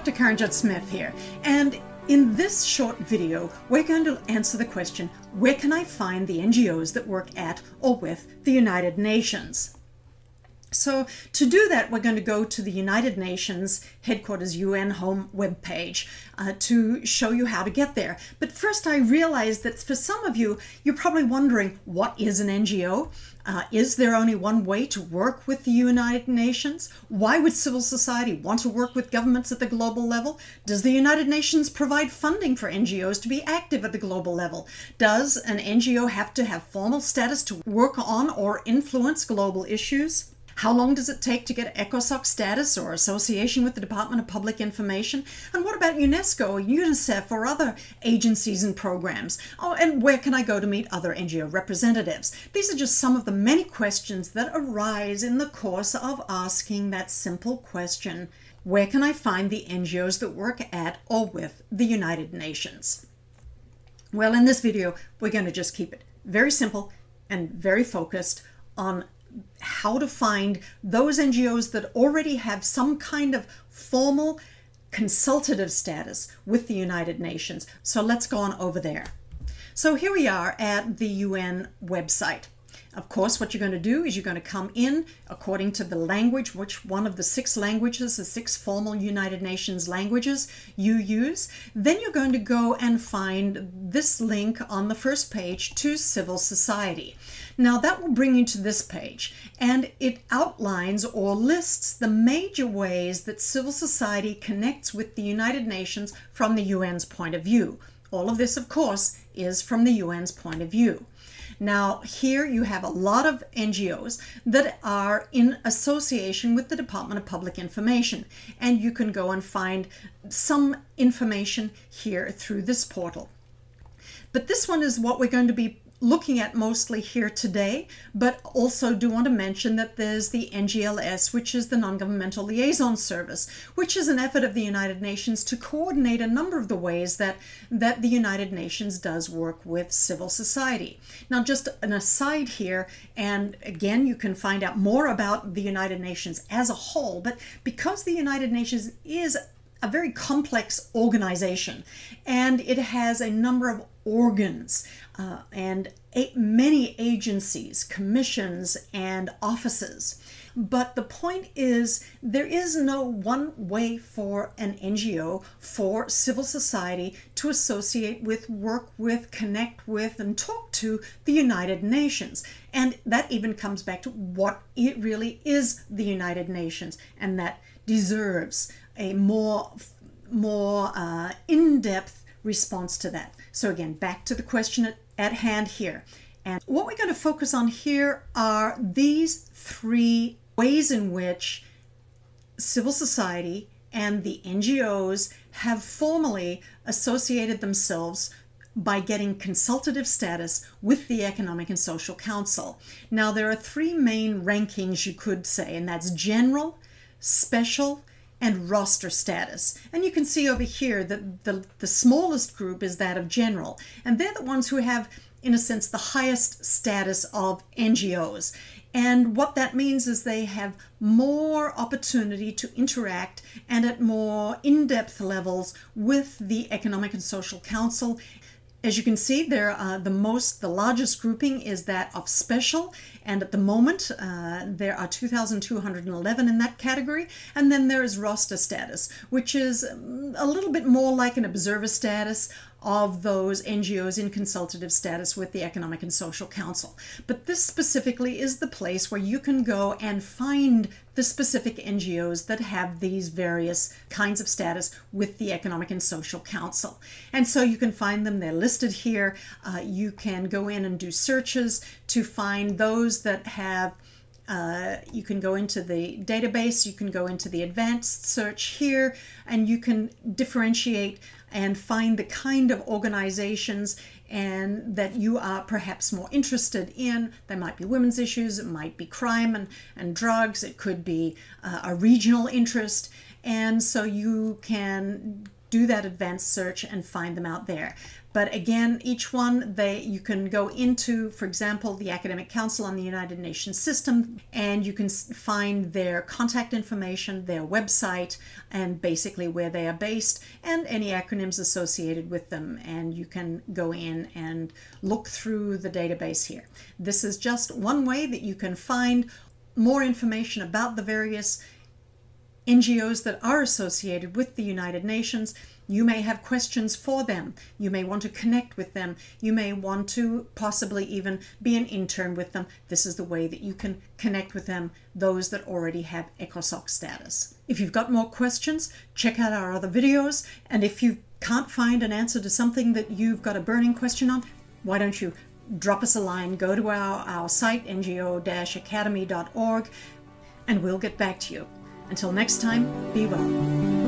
Dr. Karanjot Smith here, and in this short video we're going to answer the question, where can I find the NGOs that work at or with the United Nations? So to do that, we're going to go to the United Nations headquarters UN home webpage to show you how to get there. But first, I realize that for some of you, you're probably wondering, what is an NGO? Is there only one way to work with the United Nations? Why would civil society want to work with governments at the global level? Does the United Nations provide funding for NGOs to be active at the global level? Does an NGO have to have formal status to work on or influence global issues? How long does it take to get ECOSOC status or association with the Department of Public Information? And what about UNESCO or UNICEF or other agencies and programs? Oh, and where can I go to meet other NGO representatives? These are just some of the many questions that arise in the course of asking that simple question, where can I find the NGOs that work at or with the United Nations? Well, in this video, we're going to just keep it very simple and very focused on how to find those NGOs that already have some kind of formal consultative status with the United Nations. So let's go on over there. So here we are at the UN website. Of course, what you're going to do is you're going to come in according to the language, which one of the 6 languages, the 6 formal United Nations languages you use. Then you're going to go and find this link on the first page to civil society. Now that will bring you to this page, and it outlines or lists the major ways that civil society connects with the United Nations from the UN's point of view. All of this, of course, is from the UN's point of view. Now, here you have a lot of NGOs that are in association with the Department of Public Information, and you can go and find some information here through this portal. But this one is what we're going to be looking at mostly here today, but also do want to mention that there's the NGLS, which is the Non-Governmental Liaison Service, which is an effort of the United Nations to coordinate a number of the ways that the United Nations does work with civil society. Now, just an aside here, and again, you can find out more about the United Nations as a whole, but because the United Nations is a very complex organization, and it has a number of organs and many agencies, commissions, and offices. But the point is, there is no one way for an NGO, for civil society to associate with, work with, connect with, and talk to the United Nations. And that even comes back to what it really is, the United Nations, and that deserves a more in-depth response to that. So again, back to the question at hand here. And what we're going to focus on here are these 3 ways in which civil society and the NGOs have formally associated themselves by getting consultative status with the Economic and Social Council. Now, there are 3 main rankings, you could say, and that's general, special, and roster status. And you can see over here that the smallest group is that of general, and they're the ones who have, in a sense, the highest status of NGOs. And what that means is they have more opportunity to interact and at more in-depth levels with the Economic and Social Council. As you can see, the largest grouping is that of special, and at the moment there are 2,211 in that category. And then there is roster status, which is a little bit more like an observer status of those NGOs in consultative status with the Economic and Social Council. But this specifically is the place where you can go and find the specific NGOs that have these various kinds of status with the Economic and Social Council. And so you can find them, they're listed here. You can go in and do searches to find those that have you can go into the database, you can go into the advanced search here, and you can differentiate and find the kind of organizations and that you are perhaps more interested in. There might be women's issues, it might be crime and drugs, it could be a regional interest. And so you can do that advanced search and find them out there. But again, each one, you can go into, for example, the Academic Council on the United Nations System, and you can find their contact information, their website, and basically where they are based, and any acronyms associated with them. And you can go in and look through the database here. This is just one way that you can find more information about the various NGOs that are associated with the United Nations. You may have questions for them. You may want to connect with them. You may want to possibly even be an intern with them. This is the way that you can connect with them, those that already have ECOSOC status. If you've got more questions, check out our other videos. And if you can't find an answer to something that you've got a burning question on, why don't you drop us a line, go to our site, ngo-academy.org, and we'll get back to you. Until next time, be well.